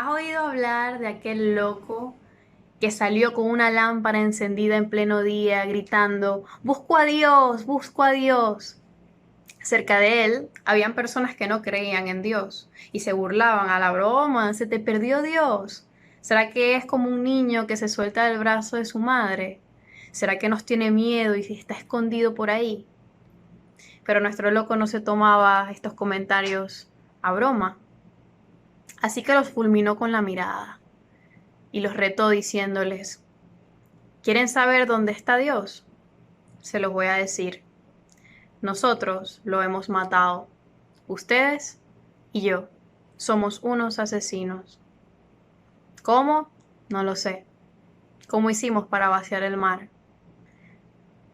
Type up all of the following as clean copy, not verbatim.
¿Has oído hablar de aquel loco que salió con una lámpara encendida en pleno día, gritando, "Busco a Dios, busco a Dios"? Cerca de él habían personas que no creían en Dios y se burlaban a la broma, "¿Se te perdió Dios? ¿Será que es como un niño que se suelta del brazo de su madre? ¿Será que nos tiene miedo y está escondido por ahí?". Pero nuestro loco no se tomaba estos comentarios a broma, así que los fulminó con la mirada y los retó diciéndoles, ¿quieren saber dónde está Dios? Se los voy a decir. Nosotros lo hemos matado. Ustedes y yo somos unos asesinos. ¿Cómo? No lo sé. ¿Cómo hicimos para vaciar el mar?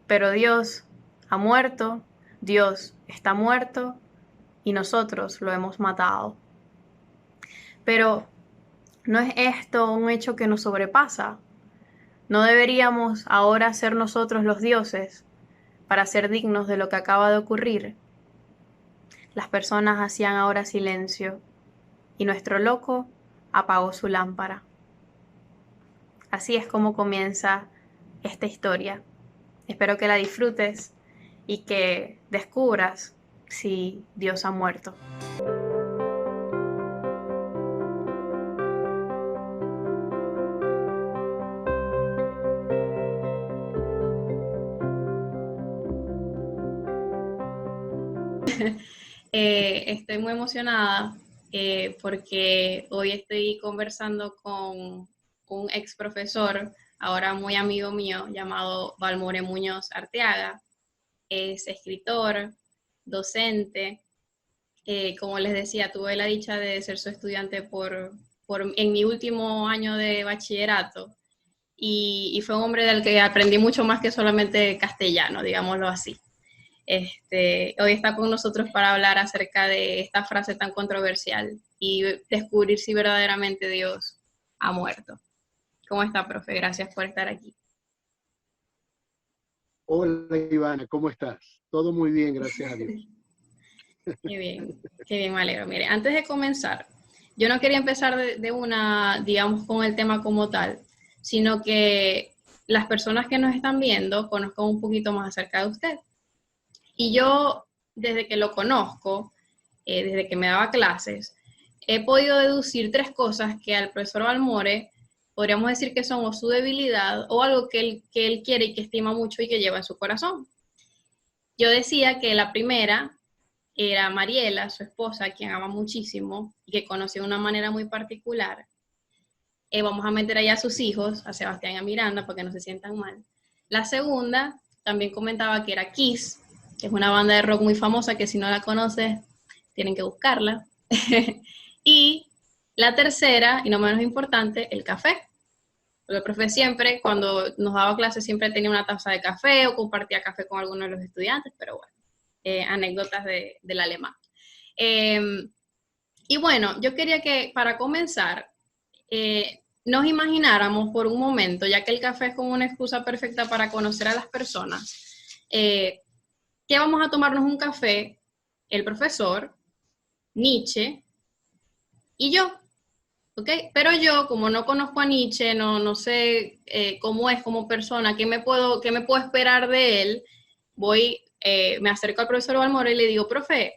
Pero Dios ha muerto, Dios está muerto y nosotros lo hemos matado. Pero ¿no es esto un hecho que nos sobrepasa? ¿No deberíamos ahora ser nosotros los dioses para ser dignos de lo que acaba de ocurrir? Las personas hacían ahora silencio y nuestro loco apagó su lámpara. Así es como comienza esta historia. Espero que la disfrutes y que descubras si Dios ha muerto. Estoy muy emocionada porque hoy estoy conversando con un ex profesor, ahora muy amigo mío, llamado Valmore Muñoz Arteaga. Es escritor, docente. Como les decía, tuve la dicha de ser su estudiante en mi último año de bachillerato y fue un hombre del que aprendí mucho más que solamente castellano, digámoslo así. Hoy está con nosotros para hablar acerca de esta frase tan controversial y descubrir si verdaderamente Dios ha muerto. ¿Cómo está, profe? Gracias por estar aquí. Hola Ivana, ¿cómo estás? Todo muy bien, gracias a Dios. Qué bien, me alegro. Mire, antes de comenzar, yo no quería empezar de una, digamos, con el tema como tal, sino que las personas que nos están viendo conozcan un poquito más acerca de usted. Y yo, desde que lo conozco, desde que me daba clases, he podido deducir tres cosas que al profesor Balmore podríamos decir que son o su debilidad o algo que él quiere y que estima mucho y que lleva en su corazón. Yo decía que la primera era Mariela, su esposa, a quien ama muchísimo y que conoció de una manera muy particular. Vamos a meter allá a sus hijos, a Sebastián y a Miranda, para que no se sientan mal. La segunda, también comentaba que era Kiss, que es una banda de rock muy famosa que si no la conoces, tienen que buscarla. Y la tercera, y no menos importante, el café. Porque el profe siempre, cuando nos daba clases, siempre tenía una taza de café o compartía café con alguno de los estudiantes, pero bueno, anécdotas del alemán. Eh, y bueno, yo quería que para comenzar, nos imagináramos por un momento, ya que el café es como una excusa perfecta para conocer a las personas, que vamos a tomarnos un café, el profesor, Nietzsche y yo, ¿ok? Pero yo, como no conozco a Nietzsche, no sé cómo es como persona, qué me puedo esperar de él, me acerco al profesor Balmore y le digo, profe,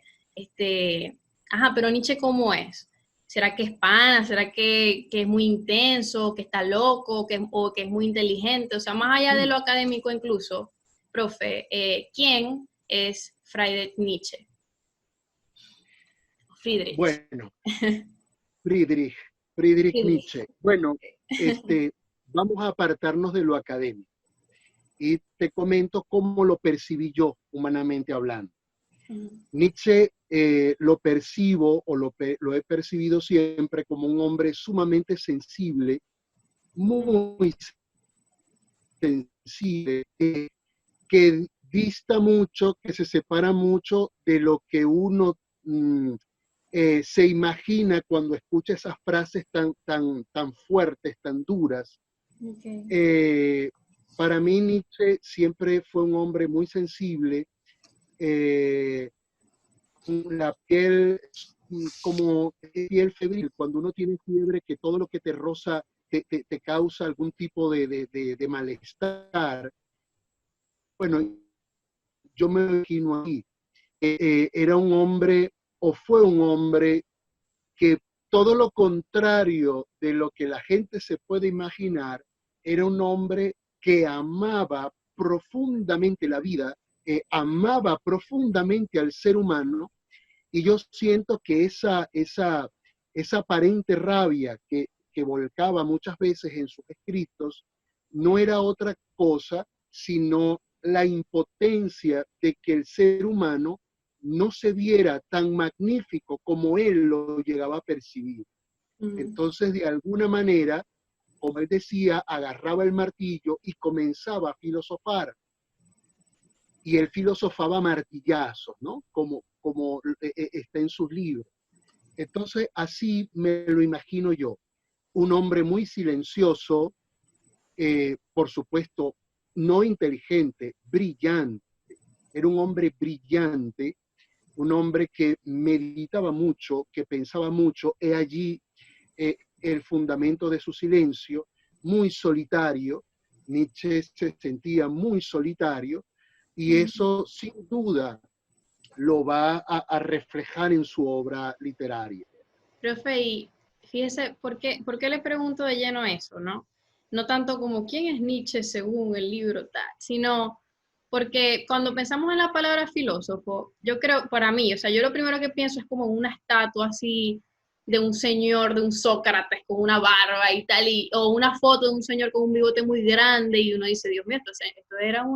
pero Nietzsche, ¿cómo es? ¿Será que es pana? ¿Será que es muy intenso, que está loco, o que es muy inteligente? O sea, más allá de lo académico incluso, profe, ¿quién es Friedrich Nietzsche? Friedrich. Bueno, Friedrich, Friedrich Friedrich. Nietzsche. Bueno, vamos a apartarnos de lo académico y te comento cómo lo percibí yo, humanamente hablando. Nietzsche lo percibo o lo he percibido siempre como un hombre sumamente sensible, muy sensible, que dista mucho, que se separa mucho de lo que uno se imagina cuando escucha esas frases tan fuertes, tan duras. Okay. Eh, para mí Nietzsche siempre fue un hombre muy sensible, la piel como piel febril, cuando uno tiene fiebre, que todo lo que te roza te causa algún tipo de malestar. Bueno, yo me imagino ahí. Era un hombre, o fue un hombre, que todo lo contrario de lo que la gente se puede imaginar, era un hombre que amaba profundamente la vida, amaba profundamente al ser humano, y yo siento que esa aparente rabia que volcaba muchas veces en sus escritos no era otra cosa sino la impotencia de que el ser humano no se viera tan magnífico como él lo llegaba a percibir. Entonces, de alguna manera, como él decía, agarraba el martillo y comenzaba a filosofar. Y él filosofaba martillazos, ¿no? Como está en sus libros. Entonces, así me lo imagino yo. Un hombre muy silencioso, por supuesto, no inteligente, brillante. Era un hombre brillante, un hombre que meditaba mucho, que pensaba mucho. He allí el fundamento de su silencio, muy solitario. Nietzsche se sentía muy solitario y eso sin duda lo va a reflejar en su obra literaria. Profe, y fíjese, por qué le pregunto de lleno eso, no? No tanto como quién es Nietzsche según el libro tal, sino porque cuando pensamos en la palabra filósofo, yo creo, para mí, o sea, yo lo primero que pienso es como una estatua así de un señor, de un Sócrates con una barba y tal, o una foto de un señor con un bigote muy grande y uno dice, Dios mío, esto eran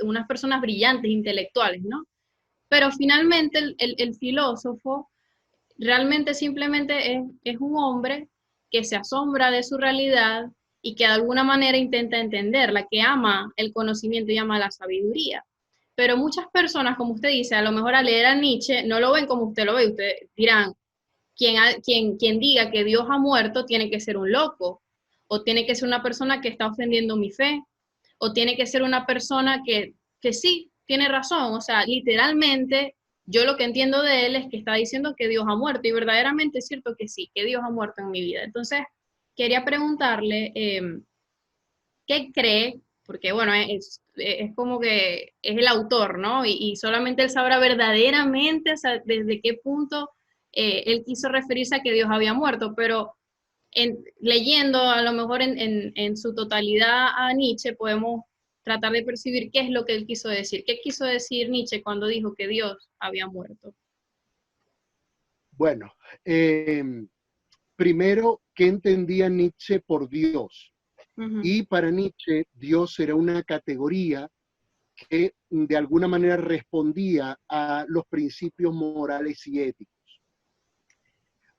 unas personas brillantes, intelectuales, ¿no? Pero finalmente el filósofo realmente simplemente es un hombre que se asombra de su realidad y que de alguna manera intenta entenderla, que ama el conocimiento y ama la sabiduría. Pero muchas personas, como usted dice, a lo mejor al leer a Nietzsche no lo ven como usted lo ve. Ustedes dirán, quien diga que Dios ha muerto tiene que ser un loco, o tiene que ser una persona que está ofendiendo mi fe, o tiene que ser una persona que sí, tiene razón. O sea, literalmente yo lo que entiendo de él es que está diciendo que Dios ha muerto, y verdaderamente es cierto que sí, que Dios ha muerto en mi vida. Entonces, quería preguntarle, ¿qué cree? Porque bueno, es como que es el autor, ¿no? Y solamente él sabrá verdaderamente, o sea, desde qué punto él quiso referirse a que Dios había muerto, pero leyendo a lo mejor en su totalidad a Nietzsche podemos tratar de percibir qué es lo que él quiso decir. ¿Qué quiso decir Nietzsche cuando dijo que Dios había muerto? Bueno, primero, ¿qué entendía Nietzsche por Dios? Ujú. Y para Nietzsche, Dios era una categoría que de alguna manera respondía a los principios morales y éticos.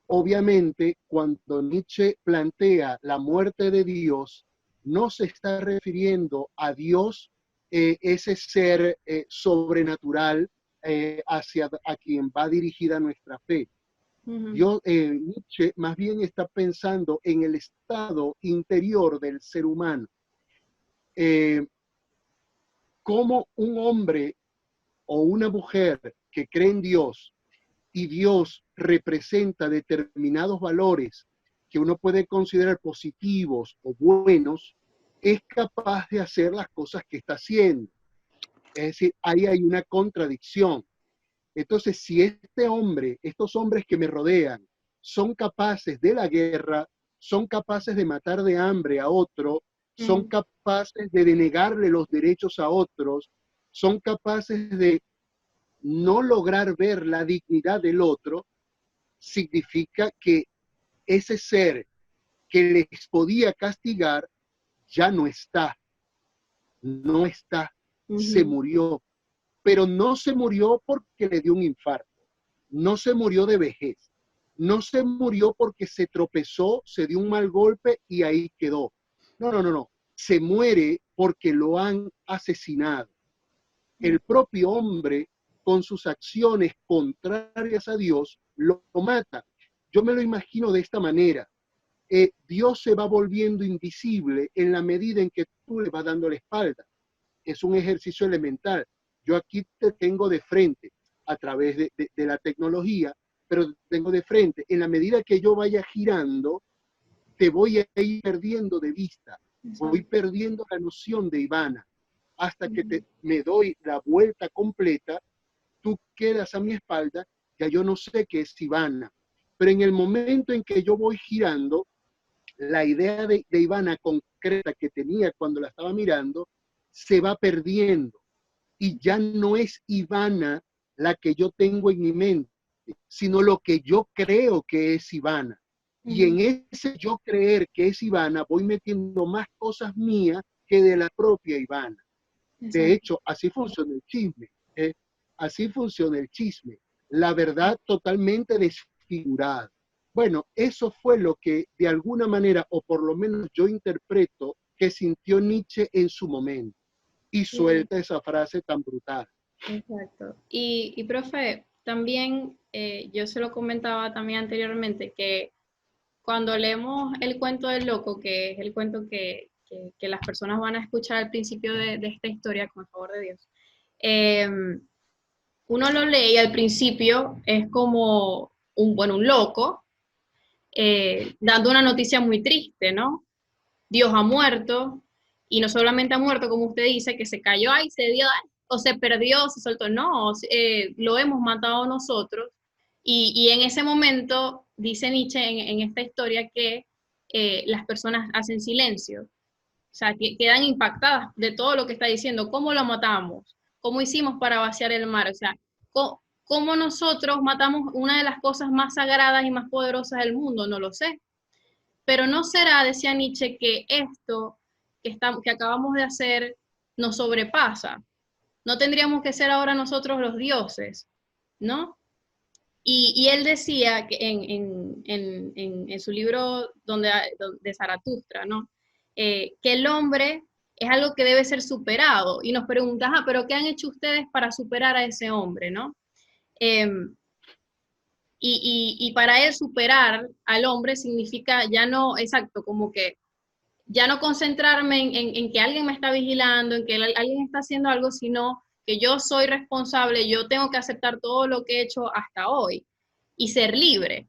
Obviamente, cuando Nietzsche plantea la muerte de Dios, no se está refiriendo a Dios, ese ser sobrenatural hacia a quien va dirigida nuestra fe. Ujú. Nietzsche más bien está pensando en el estado interior del ser humano. Eh, Cómo un hombre o una mujer que cree en Dios y Dios representa determinados valores que uno puede considerar positivos o buenos, es capaz de hacer las cosas que está haciendo. Es decir, ahí hay una contradicción. Entonces, si este hombre, estos hombres que me rodean, son capaces de la guerra, son capaces de matar de hambre a otro, son Ujú. capaces de denegarle los derechos a otros, son capaces de no lograr ver la dignidad del otro, significa que ese ser que les podía castigar ya no está, no está, se Ujú. murió, pero no se murió porque le dio un infarto, no se murió de vejez, no se murió porque se tropezó, se dio un mal golpe y ahí quedó. No, no, no, no. Se muere porque lo han asesinado. El propio hombre, con sus acciones contrarias a Dios, lo mata. Yo me lo imagino de esta manera. Dios se va volviendo invisible en la medida en que tú le vas dando la espalda. Es un ejercicio elemental. Yo aquí te tengo de frente a través de la tecnología, pero tengo de frente. En la medida que yo vaya girando, te voy a ir perdiendo de vista, voy perdiendo la noción de Ivana, hasta que me doy la vuelta completa, tú quedas a mi espalda, ya yo no sé qué es Ivana. Pero en el momento en que yo voy girando, la idea de Ivana concreta que tenía cuando la estaba mirando, se va perdiendo. Y ya no es Ivana la que yo tengo en mi mente, sino lo que yo creo que es Ivana. Y en ese yo creer que es Ivana, voy metiendo más cosas mías que de la propia Ivana. De hecho, así funciona el chisme. Así funciona el chisme. La verdad totalmente desfigurada. Bueno, eso fue lo que de alguna manera, o por lo menos yo interpreto, que sintió Nietzsche en su momento. Y suelta esa frase tan brutal. Exacto. Y profe, también yo se lo comentaba también anteriormente, que cuando leemos el cuento del loco, que es el cuento que las personas van a escuchar al principio de esta historia, con el favor de Dios, uno lo lee y al principio es como un loco dando una noticia muy triste, ¿no? Dios ha muerto, y no solamente ha muerto, como usted dice, que se cayó, ay, se dio, ay, o se perdió, se soltó, no, lo hemos matado nosotros, y en ese momento, dice Nietzsche en esta historia, que las personas hacen silencio, o sea, que quedan impactadas de todo lo que está diciendo, cómo lo matamos, cómo hicimos para vaciar el mar, o sea, cómo nosotros matamos una de las cosas más sagradas y más poderosas del mundo, no lo sé. Pero no será, decía Nietzsche, que esto que acabamos de hacer nos sobrepasa. No tendríamos que ser ahora nosotros los dioses, ¿no? Y él decía que en su libro de Zaratustra, ¿no? Que el hombre es algo que debe ser superado. Y nos preguntas, pero ¿qué han hecho ustedes para superar a ese hombre, ¿no? Y para él superar al hombre significa ya no, exacto, como que ya no concentrarme en que alguien me está vigilando, en que alguien está haciendo algo, sino que yo soy responsable, yo tengo que aceptar todo lo que he hecho hasta hoy y ser libre,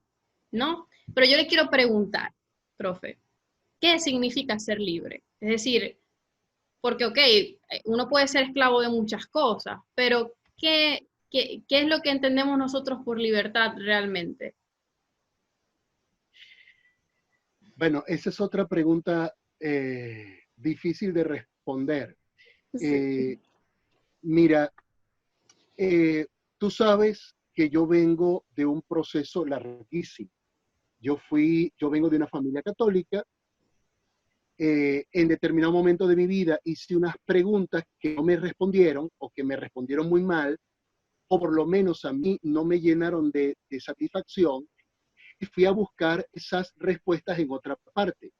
¿no? Pero yo le quiero preguntar, profe, ¿qué significa ser libre? Es decir, porque, ok, uno puede ser esclavo de muchas cosas, pero ¿qué es lo que entendemos nosotros por libertad realmente? Bueno, esa es otra pregunta difícil de responder. Sí. Eh, Mira, tú sabes que yo vengo de un proceso larguísimo. Yo vengo de una familia católica. En determinado momento de mi vida hice unas preguntas que no me respondieron o que me respondieron muy mal, o por lo menos a mí no me llenaron de satisfacción, y fui a buscar esas respuestas en otra parte.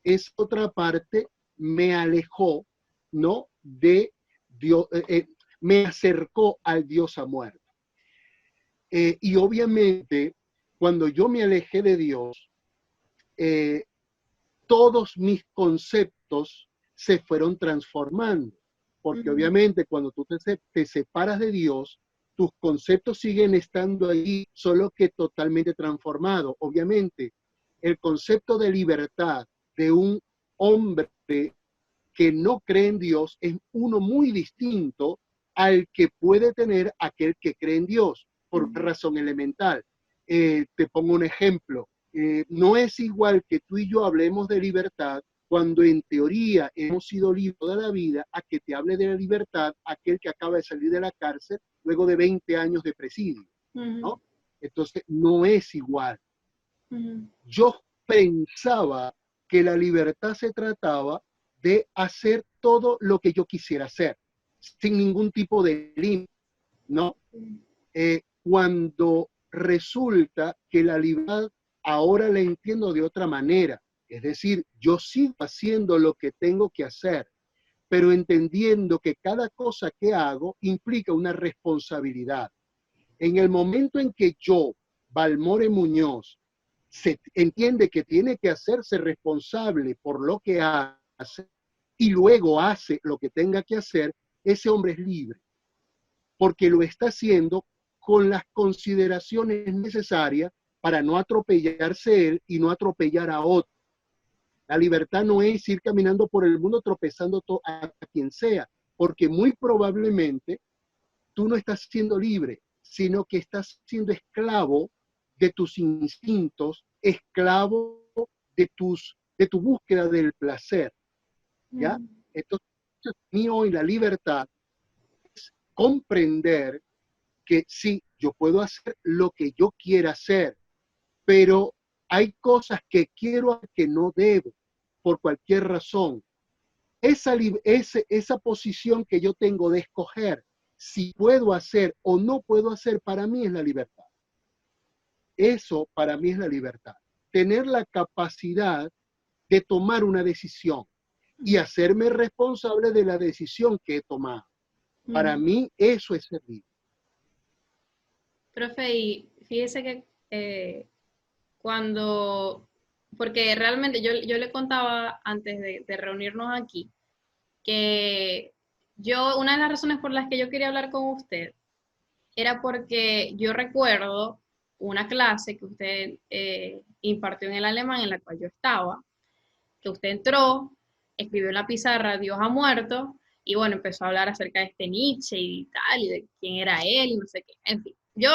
Esa otra parte me alejó, ¿no? De Dios, me acercó al Dios ha muerto. Y obviamente, cuando yo me alejé de Dios, eh, todos mis conceptos se fueron transformando, porque obviamente cuando tú te separas de Dios, tus conceptos siguen estando ahí, solo que totalmente transformados. Obviamente, el concepto de libertad de un hombre que no cree en Dios es uno muy distinto al que puede tener aquel que cree en Dios, por una razón elemental. Te pongo un ejemplo. No es igual que tú y yo hablemos de libertad cuando en teoría hemos sido libres toda la vida, a que te hable de la libertad aquel que acaba de salir de la cárcel luego de 20 años de presidio, ¿no? Entonces, no es igual. Yo pensaba que la libertad se trataba de hacer todo lo que yo quisiera hacer, sin ningún tipo de límite, ¿no? Cuando resulta que la libertad ahora la entiendo de otra manera, es decir, yo sigo haciendo lo que tengo que hacer, pero entendiendo que cada cosa que hago implica una responsabilidad. En el momento en que yo, Balmore Muñoz, se entiende que tiene que hacerse responsable por lo que hace y luego hace lo que tenga que hacer, ese hombre es libre, porque lo está haciendo con las consideraciones necesarias para no atropellarse él y no atropellar a otro. La libertad no es ir caminando por el mundo tropezando a quien sea, porque muy probablemente tú no estás siendo libre, sino que estás siendo esclavo de tus instintos, esclavo de tu búsqueda del placer, ¿ya? Entonces, mío y la libertad es comprender que sí, yo puedo hacer lo que yo quiera hacer, pero hay cosas que quiero que no debo, por cualquier razón. Esa posición que yo tengo de escoger si puedo hacer o no puedo hacer, para mí es la libertad. Eso para mí es la libertad. Tener la capacidad de tomar una decisión y hacerme responsable de la decisión que he tomado. Para mí eso es ser libre. Profe, y fíjese que porque realmente yo le contaba antes de reunirnos aquí, que una de las razones por las que yo quería hablar con usted era porque yo recuerdo una clase que usted impartió en el alemán en la cual yo estaba, que usted entró, escribió en la pizarra Dios ha muerto, y bueno, empezó a hablar acerca de este Nietzsche y tal, y de quién era él, y no sé qué, en fin. Yo,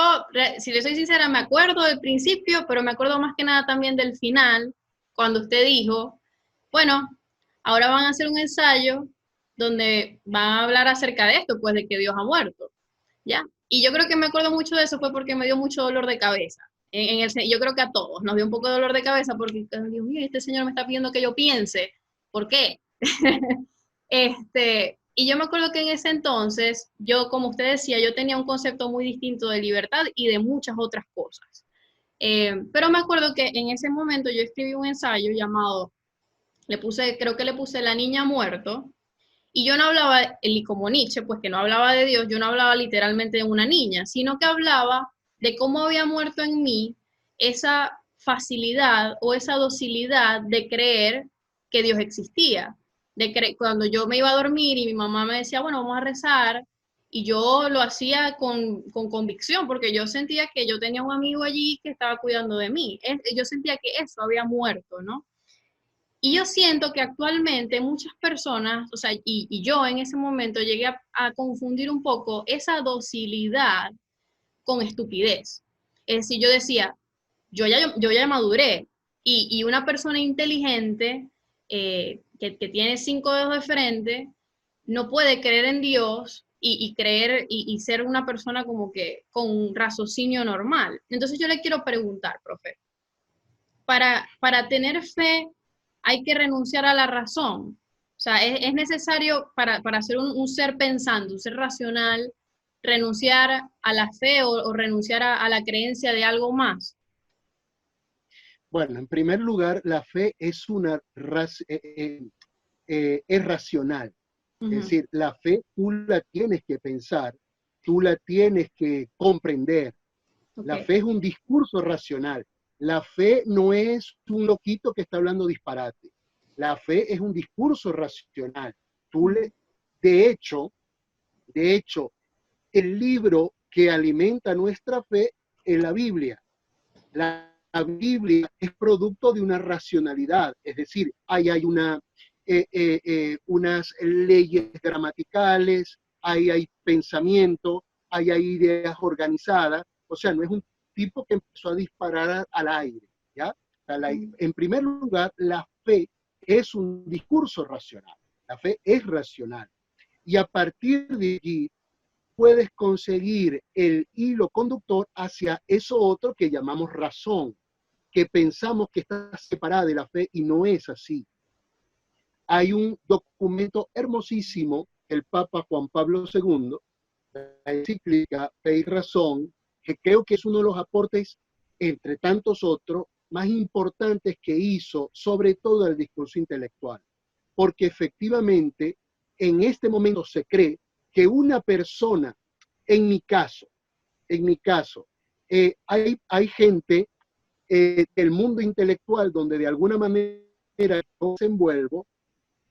si le soy sincera, me acuerdo del principio, pero me acuerdo más que nada también del final, cuando usted dijo, bueno, ahora van a hacer un ensayo donde van a hablar acerca de esto, pues de que Dios ha muerto, ¿ya? Y yo creo que me acuerdo mucho de eso fue porque me dio mucho dolor de cabeza. Yo creo que a todos nos dio un poco de dolor de cabeza porque, Dios mío, este señor me está pidiendo que yo piense. ¿Por qué? Y yo me acuerdo que en ese entonces, yo, como usted decía, yo tenía un concepto muy distinto de libertad y de muchas otras cosas. Pero me acuerdo que en ese momento yo escribí un ensayo llamado, creo que le puse La niña muerto, y yo no hablaba, como Nietzsche, pues que no hablaba de Dios, yo no hablaba literalmente de una niña, sino que hablaba de cómo había muerto en mí esa facilidad o esa docilidad de creer que Dios existía. Cuando yo me iba a dormir y mi mamá me decía, bueno, vamos a rezar, y yo lo hacía con convicción, porque yo sentía que yo tenía un amigo allí que estaba cuidando de mí. Yo sentía que eso había muerto, ¿no? Y yo siento que actualmente muchas personas, o sea, y yo en ese momento llegué a confundir un poco esa docilidad con estupidez. Es decir, yo decía, yo ya maduré, y una persona inteligente que tiene 5 dedos de frente no puede creer en Dios y creer y ser una persona como que con un raciocinio normal. Entonces yo le quiero preguntar, profe, para tener fe hay que renunciar a la razón. O sea, es necesario para ser un ser pensante, un ser racional, renunciar a la fe o renunciar a la creencia de algo más. Bueno, en primer lugar, la fe es es racional. Es decir, la fe tú la tienes que pensar, tú la tienes que comprender. La fe es un discurso racional. La fe no es un loquito que está hablando disparate. La fe es un discurso racional. De hecho, el libro que alimenta nuestra fe es la Biblia. La Biblia es producto de una racionalidad, es decir, hay unas leyes gramaticales, hay pensamiento, hay ideas organizadas, o sea, no es un tipo que empezó a disparar al aire, ¿ya? O sea, en primer lugar, la fe es un discurso racional, la fe es racional, y a partir de allí puedes conseguir el hilo conductor hacia eso otro que llamamos razón, que pensamos que está separada de la fe y no es así. Hay un documento hermosísimo, el Papa Juan Pablo II, la encíclica Fe y Razón, que creo que es uno de los aportes, entre tantos otros, más importantes que hizo, sobre todo al discurso intelectual. Porque efectivamente, en este momento se cree que una persona, en mi caso, hay gente del mundo intelectual donde de alguna manera yo me envuelvo,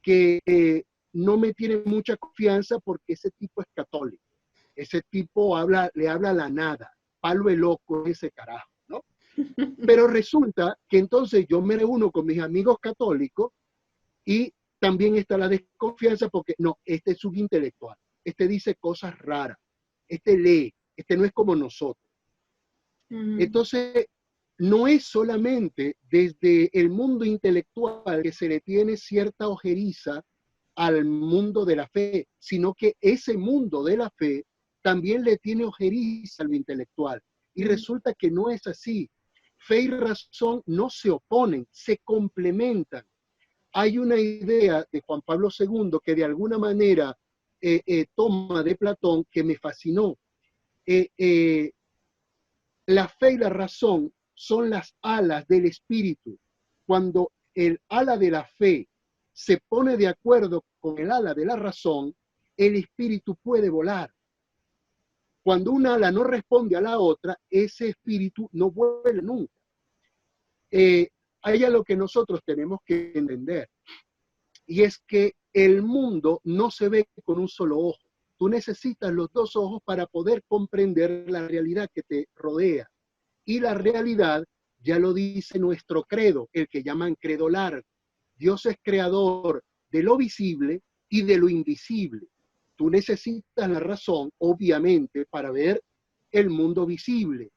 que no me tiene mucha confianza porque ese tipo es católico. ese tipo le habla a la nada, palo de loco ese carajo, ¿no? Pero resulta que entonces yo me reúno con mis amigos católicos y también está la desconfianza porque no, este es subintelectual, este dice cosas raras, este lee, este no es como nosotros. Entonces, no es solamente desde el mundo intelectual que se le tiene cierta ojeriza al mundo de la fe, sino que ese mundo de la fe también le tiene ojeriza a lo intelectual. Y resulta que no es así. Fe y razón no se oponen, se complementan. Hay una idea de Juan Pablo II que de alguna manera toma de Platón que me fascinó. La fe y la razón son las alas del espíritu. Cuando el ala de la fe se pone de acuerdo con el ala de la razón, el espíritu puede volar. Cuando un ala no responde a la otra, ese espíritu no vuela nunca. Hay algo que nosotros tenemos que entender, y es que el mundo no se ve con un solo ojo. Tú necesitas los dos ojos para poder comprender la realidad que te rodea. Y la realidad, ya lo dice nuestro credo, el que llaman credo largo. Dios es creador de lo visible y de lo invisible. Tú necesitas la razón, obviamente, para ver el mundo visible.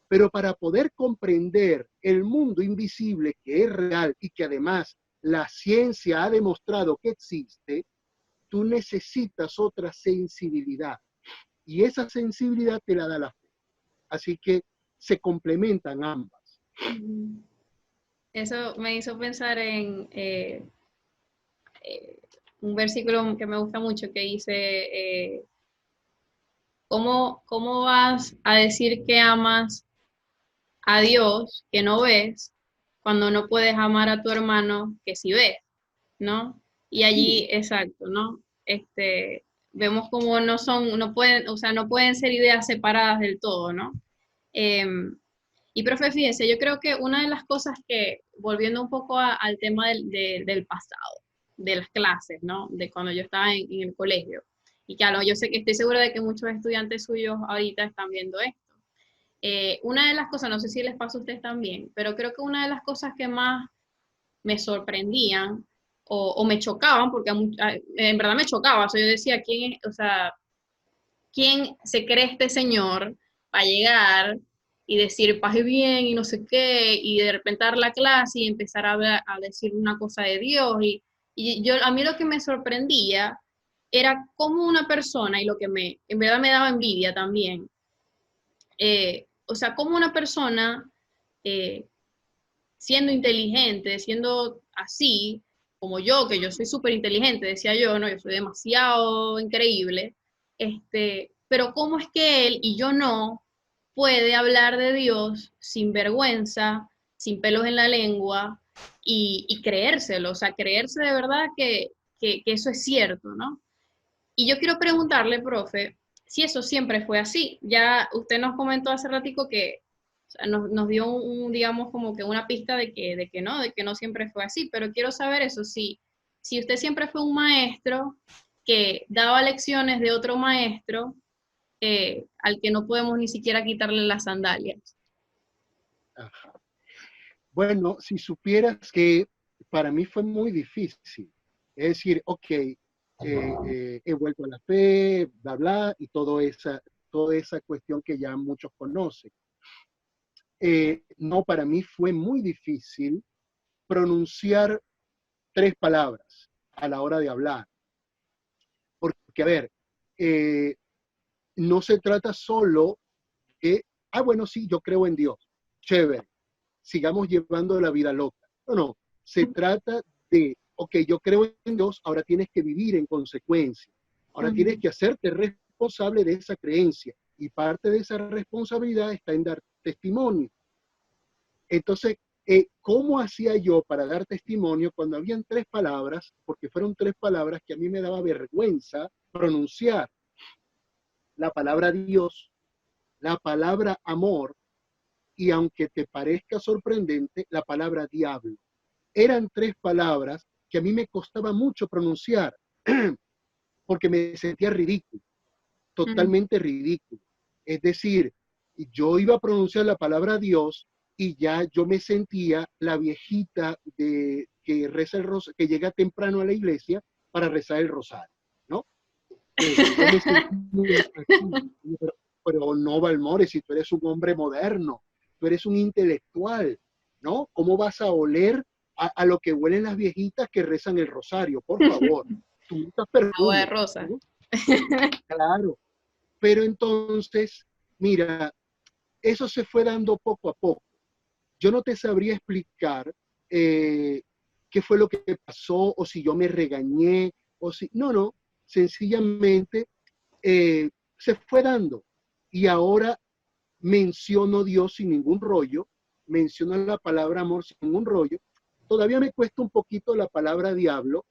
Pero para poder comprender el mundo invisible que es real y que además la ciencia ha demostrado que existe, tú necesitas otra sensibilidad. Y esa sensibilidad te la da la fe. Así que se complementan ambas. Eso me hizo pensar en un versículo que me gusta mucho que dice, ¿cómo vas a decir que amas a Dios que no ves cuando no puedes amar a tu hermano que sí ves, ¿no? Y allí, exacto, ¿no? Vemos como no pueden, o sea, no pueden ser ideas separadas del todo, ¿no? Y profe, fíjese, yo creo que una de las cosas que, volviendo un poco al tema del pasado, de las clases, ¿no? De cuando yo estaba en el colegio, y claro, yo sé que estoy segura de que muchos estudiantes suyos ahorita están viendo esto. Una de las cosas, no sé si les pasa a ustedes también, pero creo que una de las cosas que más me sorprendían o me chocaban, porque en verdad me chocaba, o sea, yo decía, ¿quién se cree este señor para llegar y decir paz y bien y no sé qué, y de repente dar la clase y empezar a decir una cosa de Dios? A mí lo que me sorprendía era cómo una persona, y lo que en verdad me daba envidia también, o sea, cómo una persona, siendo inteligente, siendo así, como yo, que yo soy súper inteligente, decía yo, ¿no? Yo soy demasiado increíble, pero cómo es que él y yo no puede hablar de Dios sin vergüenza, sin pelos en la lengua y creérselo, o sea, creerse de verdad que eso es cierto, ¿no? Y yo quiero preguntarle, profe, si eso siempre fue así. Ya usted nos comentó hace ratico que, o sea, nos dio digamos, como que una pista de que no siempre fue así, pero quiero saber eso, si usted siempre fue un maestro que daba lecciones de otro maestro, al que no podemos ni siquiera quitarle las sandalias. Ajá. Bueno, si supieras que para mí fue muy difícil. Es decir, ok, he vuelto a la fe, bla, bla, y toda esa cuestión que ya muchos conocen. No, para mí fue muy difícil pronunciar 3 palabras a la hora de hablar. Porque, a ver, eh, no se trata solo de, bueno, sí, yo creo en Dios, chévere, sigamos llevando la vida loca. No, se trata de, ok, yo creo en Dios, ahora tienes que vivir en consecuencia, ahora tienes que hacerte responsable de esa creencia, y parte de esa responsabilidad está en dar testimonio. Entonces, ¿cómo hacía yo para dar testimonio cuando habían 3 palabras, porque fueron 3 palabras que a mí me daba vergüenza pronunciar? La palabra Dios, la palabra amor, y aunque te parezca sorprendente, la palabra diablo. Eran 3 palabras que a mí me costaba mucho pronunciar, porque me sentía ridículo. totalmente ridículo. Es decir, yo iba a pronunciar la palabra Dios y ya yo me sentía la viejita que reza que llega temprano a la iglesia para rezar el rosario, ¿no? Yo me sentía así, pero no, Balmores, si tú eres un hombre moderno, tú eres un intelectual, ¿no? ¿Cómo vas a oler a lo que huelen las viejitas que rezan el rosario? Por favor, tú usas Agua de perfume, rosa. ¿no? Claro, pero entonces, mira, eso se fue dando poco a poco. Yo no te sabría explicar qué fue lo que pasó o si yo me regañé o si... No, no, sencillamente se fue dando. Y ahora menciono Dios sin ningún rollo, menciono la palabra amor sin ningún rollo. Todavía me cuesta un poquito la palabra diablo,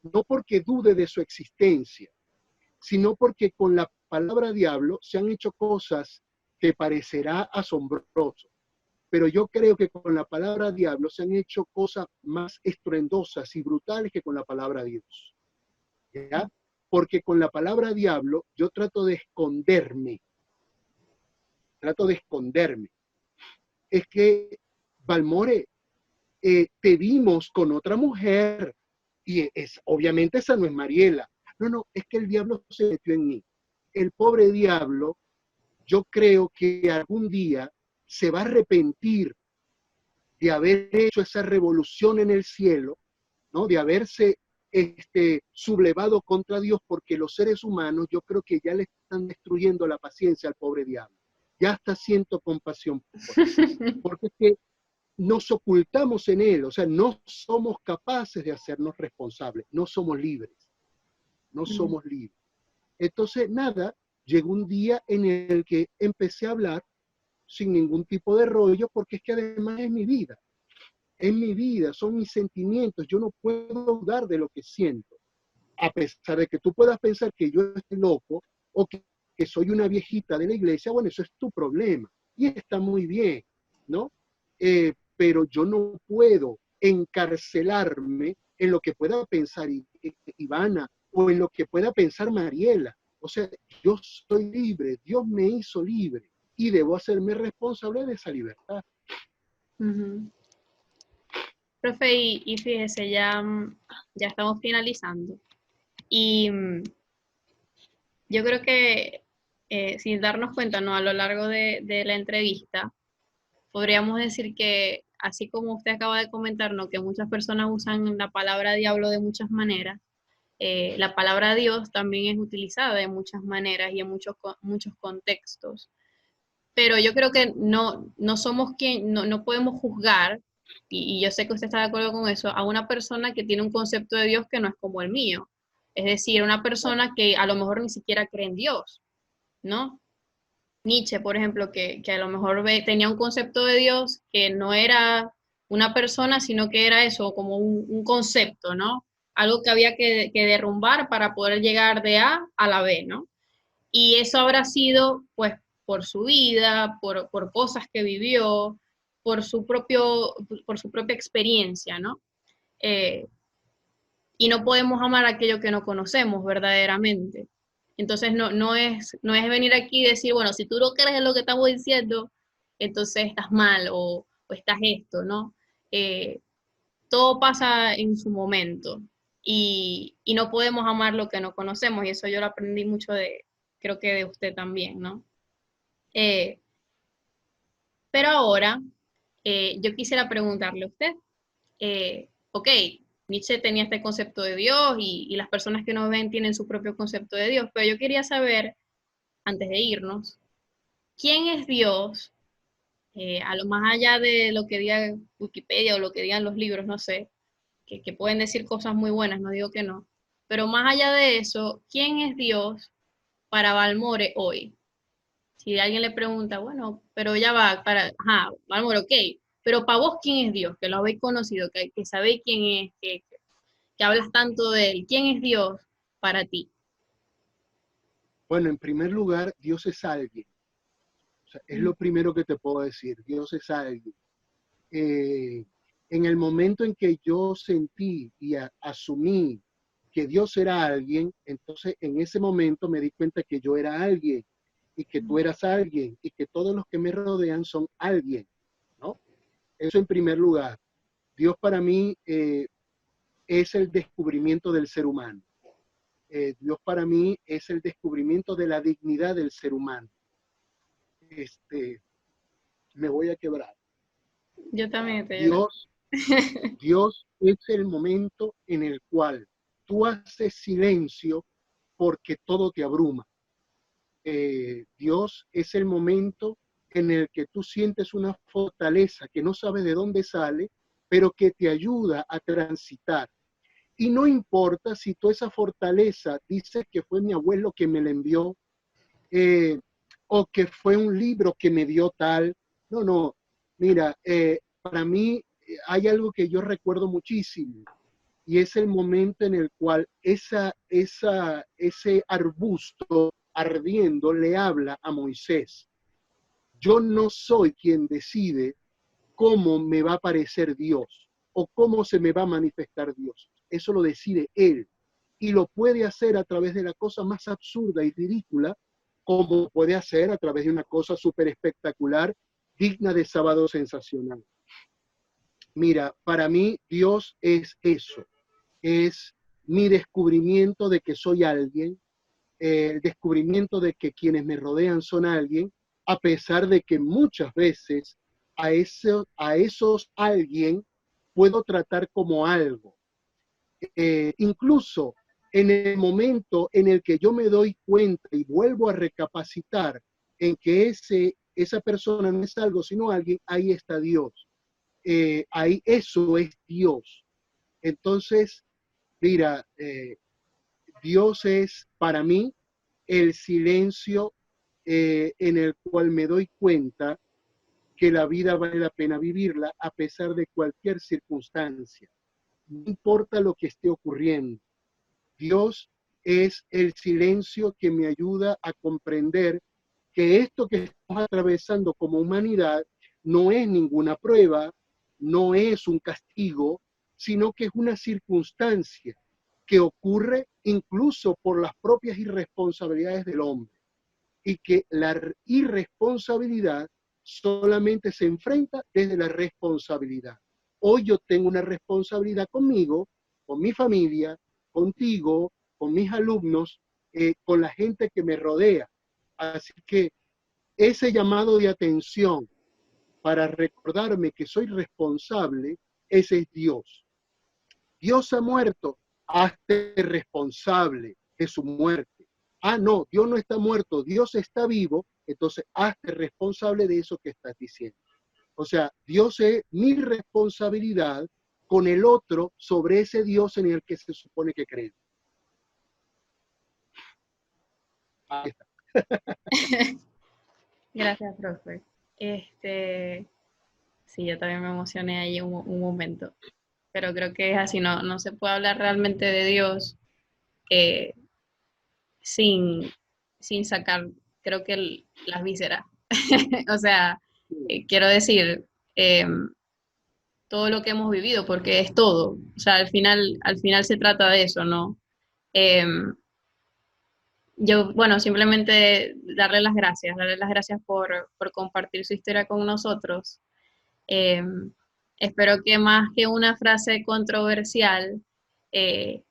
no porque dude de su existencia, sino porque con la palabra diablo se han hecho cosas que parecerá asombroso, pero yo creo que con la palabra diablo se han hecho cosas más estruendosas y brutales que con la palabra Dios, ¿ya? Porque con la palabra diablo yo trato de esconderme. Es que, Balmore, te vimos con otra mujer y obviamente esa no es Mariela. No, no, es que el diablo se metió en mí. El pobre diablo, yo creo que algún día se va a arrepentir de haber hecho esa revolución en el cielo, ¿no? De haberse sublevado contra Dios, porque los seres humanos yo creo que ya le están destruyendo la paciencia al pobre diablo. Ya hasta siento compasión por él, porque es que nos ocultamos en él, o sea, no somos capaces de hacernos responsables, no somos libres, no somos libres. Entonces, nada, llegó un día en el que empecé a hablar sin ningún tipo de rollo, porque es que además es mi vida, son mis sentimientos, yo no puedo dudar de lo que siento, a pesar de que tú puedas pensar que yo estoy loco o que soy una viejita de la iglesia, bueno, eso es tu problema y está muy bien, ¿no? Pero yo no puedo encarcelarme en lo que pueda pensar Ivana o en lo que pueda pensar Mariela. O sea, yo soy libre, Dios me hizo libre y debo hacerme responsable de esa libertad. Profe, y fíjese, ya estamos finalizando. Y yo creo que sin darnos cuenta, ¿no? A lo largo de la entrevista, podríamos decir que, así como usted acaba de comentarnos, que muchas personas usan la palabra diablo de muchas maneras, la palabra Dios también es utilizada de muchas maneras y en muchos contextos. Pero yo creo que no somos quien, no podemos juzgar, y yo sé que usted está de acuerdo con eso, a una persona que tiene un concepto de Dios que no es como el mío. Es decir, una persona que a lo mejor ni siquiera cree en Dios, ¿no? Nietzsche, por ejemplo, que a lo mejor tenía un concepto de Dios que no era una persona, sino que era eso, como un concepto, ¿no? Algo que había que derrumbar para poder llegar de A a la B, ¿no? Y eso habrá sido, pues, por su vida, por cosas que vivió, por su propia experiencia, ¿no? Eh, y no podemos amar aquello que no conocemos verdaderamente. Entonces no es venir aquí y decir, bueno, si tú no crees en lo que estamos diciendo, entonces estás mal o estás esto, ¿no? Eh, todo pasa en su momento y no podemos amar lo que no conocemos y eso yo lo aprendí mucho creo que de usted también, ¿no? Eh, pero ahora yo quisiera preguntarle a usted, ok, Nietzsche tenía este concepto de Dios y las personas que nos ven tienen su propio concepto de Dios, pero yo quería saber, antes de irnos, ¿quién es Dios? A lo más allá de lo que diga Wikipedia o lo que digan los libros, no sé, que pueden decir cosas muy buenas, no digo que no, pero más allá de eso, ¿quién es Dios para Balmore hoy? Si alguien le pregunta, bueno, pero ya va, Balmore, ok, pero para vos, ¿quién es Dios? Que lo habéis conocido, que sabéis quién es, que hablas tanto de él. ¿Quién es Dios para ti? Bueno, en primer lugar, Dios es alguien. O sea, es lo primero que te puedo decir. Dios es alguien. En el momento en que yo sentí y asumí que Dios era alguien, entonces en ese momento me di cuenta que yo era alguien y que tú eras alguien y que todos los que me rodean son alguien, ¿no? Eso en primer lugar. Dios para mí es el descubrimiento del ser humano. Dios para mí es el descubrimiento de la dignidad del ser humano. Me voy a quebrar. Yo también te lloro. Dios es el momento en el cual tú haces silencio porque todo te abruma. Dios es el momento en el que tú sientes una fortaleza que no sabes de dónde sale, pero que te ayuda a transitar. Y no importa si toda esa fortaleza dice que fue mi abuelo que me la envió, o que fue un libro que me dio tal. No, no. Mira, para mí hay algo que yo recuerdo muchísimo y es el momento en el cual ese arbusto ardiendo le habla a Moisés. Yo no soy quien decide cómo me va a aparecer Dios o cómo se me va a manifestar Dios. Eso lo decide Él. Y lo puede hacer a través de la cosa más absurda y ridícula, como puede hacer a través de una cosa súper espectacular, digna de sábado sensacional. Mira, para mí Dios es eso. Es mi descubrimiento de que soy alguien, el descubrimiento de que quienes me rodean son alguien, a pesar de que muchas veces a esos alguien puedo tratar como algo. Incluso en el momento en el que yo me doy cuenta y vuelvo a recapacitar en que esa persona no es algo, sino alguien, ahí está Dios. Ahí eso es Dios. Entonces, mira, Dios es para mí el silencio en el cual me doy cuenta que la vida vale la pena vivirla a pesar de cualquier circunstancia. No importa lo que esté ocurriendo. Dios es el silencio que me ayuda a comprender que esto que estamos atravesando como humanidad no es ninguna prueba, no es un castigo, sino que es una circunstancia que ocurre incluso por las propias irresponsabilidades del hombre y que la irresponsabilidad solamente se enfrenta desde la responsabilidad. Hoy yo tengo una responsabilidad conmigo, con mi familia, contigo, con mis alumnos, con la gente que me rodea. Así que ese llamado de atención para recordarme que soy responsable, ese es Dios. Dios ha muerto, hazte responsable de su muerte. Ah, no, Dios no está muerto, Dios está vivo, entonces hazte responsable de eso que estás diciendo. O sea, Dios es mi responsabilidad con el otro sobre ese Dios en el que se supone que creen. Ahí está. Gracias, profe. Sí, yo también me emocioné ahí un momento, pero creo que es así, no se puede hablar realmente de Dios eh, sin, sin sacar, creo que las vísceras. O sea, quiero decir, eh, todo lo que hemos vivido, porque es todo. O sea, al final se trata de eso, ¿no? Eh, yo, bueno, simplemente darle las gracias por compartir su historia con nosotros. Eh, Espero que más que una frase controversial eh,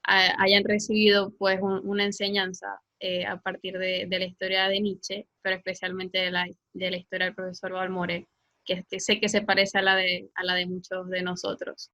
hayan recibido pues una enseñanza a partir de la historia de Nietzsche, pero especialmente de la historia del profesor Balmore, que sé que se parece a la de muchos de nosotros.